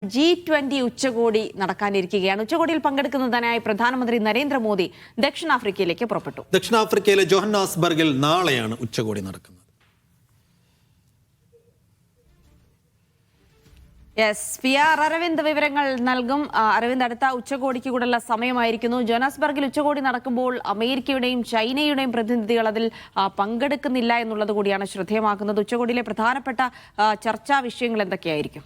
G20 ഉച്ചകോടി നടക്കാനിരിക്കുകയാണ്. ഉച്ചകോടിയിൽ പങ്കെടുക്കുന്നതിനായി പ്രധാനമന്ത്രി നരേന്ദ്രമോദി ദക്ഷിണാഫ്രിക്കയിലേക്ക് പുറപ്പെട്ടു. ദക്ഷിണാഫ്രിക്കയിലെ ജോഹന്നാസ്ബർഗിൽ നാളെയാണ് ഉച്ചകോടി നടക്കുന്നത്. അരവിന്ദ് വിവരങ്ങൾ നൽകും. അരവിന്ദ്, അടുത്ത ഉച്ചകോടിക്ക് കൂടെയുള്ള സമയമായിരിക്കുന്നു. ജോഹന്നാസ്ബർഗിൽ ഉച്ചകോടി നടക്കുമ്പോൾ അമേരിക്കയുടെയും ചൈനയുടെയും പ്രതിനിധികൾ അതിൽ പങ്കെടുക്കുന്നില്ല എന്നുള്ളത് കൂടിയാണ് ശ്രദ്ധേയമാക്കുന്നത്. ഉച്ചകോടിയിലെ പ്രധാനപ്പെട്ട ചർച്ചാ വിഷയങ്ങൾ എന്തൊക്കെയായിരിക്കും?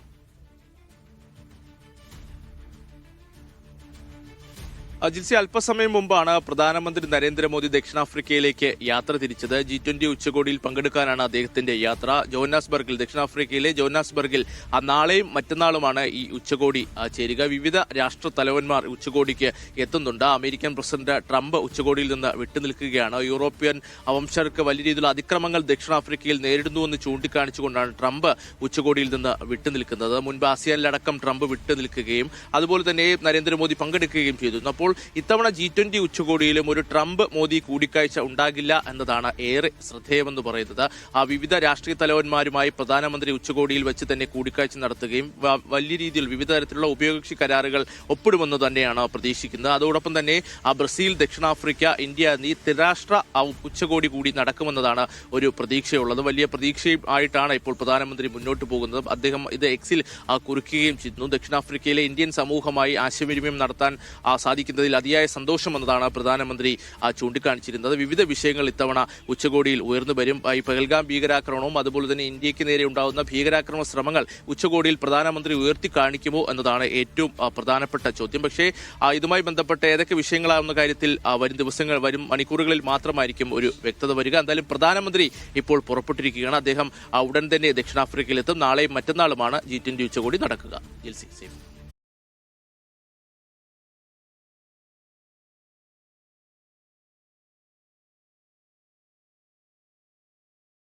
ജിൽസി, അല്പസമയം മുമ്പാണ് പ്രധാനമന്ത്രി നരേന്ദ്രമോദി ദക്ഷിണാഫ്രിക്കയിലേക്ക് യാത്ര തിരിച്ചത്. G20 ഉച്ചകോടിയിൽ പങ്കെടുക്കാനാണ് അദ്ദേഹത്തിന്റെ യാത്ര. ജോഹന്നാസ്ബർഗിൽ, ദക്ഷിണാഫ്രിക്കയിലെ ജോഹന്നാസ്ബർഗിൽ നാളെയും മറ്റന്നാളുമാണ് ഈ ഉച്ചകോടി ചേരുക. വിവിധ രാഷ്ട്ര തലവന്മാർ ഉച്ചകോടിക്ക് എത്തുന്നുണ്ട്. അമേരിക്കൻ പ്രസിഡന്റ് ട്രംപ് ഉച്ചകോടിയിൽ നിന്ന് വിട്ടുനിൽക്കുകയാണ്. യൂറോപ്യൻ വംശജർക്ക് വലിയ രീതിയിലുള്ള അതിക്രമങ്ങൾ ദക്ഷിണാഫ്രിക്കയിൽ നേരിടുന്നുവെന്ന് ചൂണ്ടിക്കാണിച്ചുകൊണ്ടാണ് ട്രംപ് ഉച്ചകോടിയിൽ നിന്ന് വിട്ടുനിൽക്കുന്നത്. മുൻപ് ആസിയാനിലടക്കം ട്രംപ് വിട്ടുനിൽക്കുകയും അതുപോലെ തന്നെ നരേന്ദ്രമോദി പങ്കെടുക്കുകയും ചെയ്തിരുന്നു. അപ്പോൾ ഇത്തവണ G20 ഉച്ചകോടിയിലും ഒരു ട്രംപ് മോദി കൂടിക്കാഴ്ച ഉണ്ടാകില്ല എന്നതാണ് ഏറെ ശ്രദ്ധേയമെന്ന് പറയുന്നത്. വിവിധ രാഷ്ട്രീയ തലവന്മാരുമായി പ്രധാനമന്ത്രി ഉച്ചകോടിയിൽ വെച്ച് തന്നെ കൂടിക്കാഴ്ച നടത്തുകയും വലിയ രീതിയിൽ വിവിധ തരത്തിലുള്ള ഉഭയകക്ഷി കരാറുകൾ ഒപ്പിടുമെന്ന് തന്നെയാണ് പ്രതീക്ഷിക്കുന്നത്. അതോടൊപ്പം തന്നെ ബ്രസീൽ, ദക്ഷിണാഫ്രിക്ക, ഇന്ത്യ എന്നീ ത്രിരാഷ്ട്ര ഉച്ചകോടി കൂടി നടക്കുമെന്നതാണ് ഒരു പ്രതീക്ഷയുള്ളത്. വലിയ പ്രതീക്ഷയായിട്ടാണ് ഇപ്പോൾ പ്രധാനമന്ത്രി മുന്നോട്ട് പോകുന്നത്. അദ്ദേഹം ഇത് എക്സിൽ കുറിക്കുകയും ചെയ്തു. ദക്ഷിണാഫ്രിക്കയിലെ ഇന്ത്യൻ സമൂഹമായി ആശയവിനിമയം നടത്താൻ സാധിക്കുന്നതിൽ അതിയായ സന്തോഷമെന്നതാണ് പ്രധാനമന്ത്രി ചൂണ്ടിക്കാണിച്ചിരുന്നത്. വിവിധ വിഷയങ്ങൾ ഇത്തവണ ഉച്ചകോടിയിൽ ഉയർന്നു വരും. ഈ പഹൽഗാം ഭീകരാക്രമണവും അതുപോലെ തന്നെ ഇന്ത്യക്ക് നേരെ ഉണ്ടാകുന്ന ഭീകരാക്രമണ ശ്രമങ്ങൾ ഉച്ചകോടിയിൽ പ്രധാനമന്ത്രി ഉയർത്തി കാണിക്കുമോ എന്നതാണ് ഏറ്റവും പ്രധാനപ്പെട്ട ചോദ്യം. പക്ഷേ ഇതുമായി ബന്ധപ്പെട്ട് ഏതൊക്കെ വിഷയങ്ങളാകുന്ന കാര്യത്തിൽ വരും ദിവസങ്ങൾ, വരും മണിക്കൂറുകളിൽ മാത്രമായിരിക്കും ഒരു വ്യക്തത വരിക. എന്തായാലും പ്രധാനമന്ത്രി ഇപ്പോൾ പുറപ്പെട്ടിരിക്കുകയാണ്. അദ്ദേഹം ഉടൻ തന്നെ ദക്ഷിണാഫ്രിക്കയിലെത്തും. നാളെയും മറ്റന്നാളുമാണ് G20 ഉച്ചകോടി നടക്കുക.